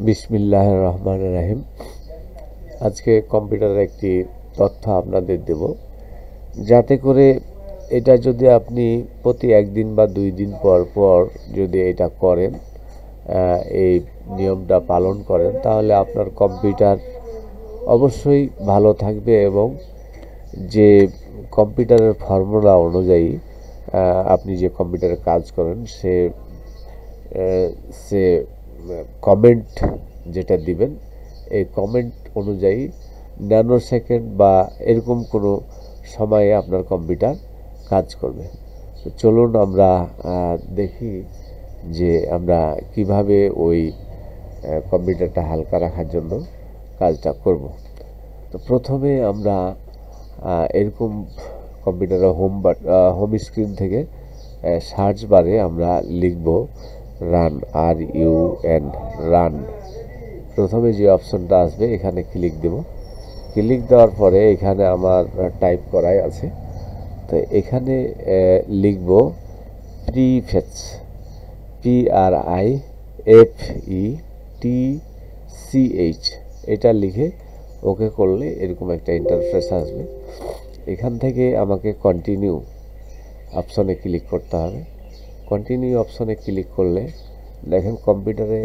বিসমিল্লাহির রহমানির রহিম। আজকে কম্পিউটারের একটি তথ্য আপনাদের দেব, যাতে করে এটা যদি আপনি প্রতি একদিন বা 2 দিন পর পর যদি এটা করেন, এই নিয়মটা পালন করেন, তাহলে আপনার কম্পিউটার অবশ্যই ভালো থাকবে এবং যে কম্পিউটারের ফর্মুলা অনুযায়ী আপনি যে কম্পিউটারে কাজ করেন সে কমেন্ট যেটা দিবেন, এই কমেন্ট অনুযায়ী ন্যানো সেকেন্ড বা এরকম কোনো সময়ে আপনার কম্পিউটার কাজ করবে। তো চলুন আমরা দেখি যে আমরা কিভাবে ওই কম্পিউটারটা হালকা রাখার জন্য কাজটা করব। তো প্রথমে আমরা এরকম কম্পিউটারের হোম স্ক্রিন থেকে সার্চ বারে আমরা লিখব রান, RUN, রান। প্রথমে যে অপশনটা আসবে এখানে ক্লিক দেব। ক্লিক দেওয়ার পরে এখানে আমার টাইপ করাই আছে, তো এখানে লিখব প্রিফেচ, PRIFETCH। এটা লিখে ওকে করলে এরকম একটা ইন্টারফেস আসবে। এখান থেকে আমাকে কন্টিনিউ অপশনে ক্লিক করতে হবে। কন্টিনিউ অপশনে ক্লিক করলে দেখেন কম্পিউটারে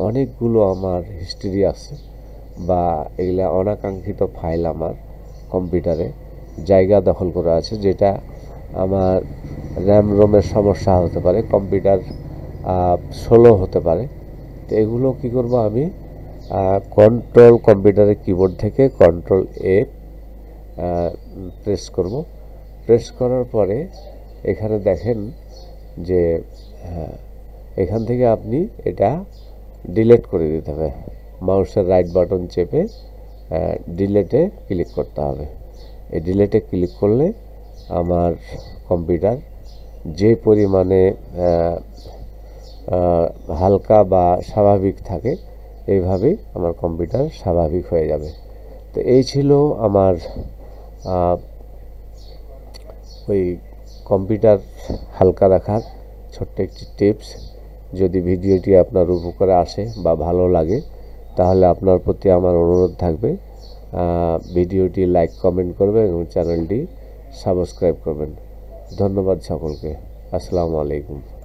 অনেকগুলো আমার হিস্ট্রি আছে, বা এগুলা অনাকাঙ্ক্ষিত ফাইল আমার কম্পিউটারে জায়গা দখল করে আছে, যেটা আমার র্যাম রোমের সমস্যা হতে পারে, কম্পিউটার স্লো হতে পারে। তো এগুলো কি করব, আমি কম্পিউটারের কিবোর্ড থেকে Ctrl+A প্রেস করব। প্রেস করার পরে এখানে দেখেন যে এখান থেকে আপনি এটা ডিলিট করে দিতে হবে। মাউসের রাইট বাটন চেপে ডিলিটে ক্লিক করতে হবে। এই ডিলিটে ক্লিক করলে আমার কম্পিউটার যে পরিমাণে হালকা বা স্বাভাবিক থাকে, এইভাবেই আমার কম্পিউটার স্বাভাবিক হয়ে যাবে। তো এই ছিল আমার ওই কম্পিউটার হালকা রাখার ছোট্ট একটি টিপস। যদি ভিডিওটি আপনার উপকারে আসে বা ভালো লাগে, তাহলে আপনার প্রতি আমার অনুরোধ থাকবে ভিডিওটি লাইক কমেন্ট করবেন এবং চ্যানেলটি সাবস্ক্রাইব করবেন। ধন্যবাদ সকলকে। আসসালামু আলাইকুম।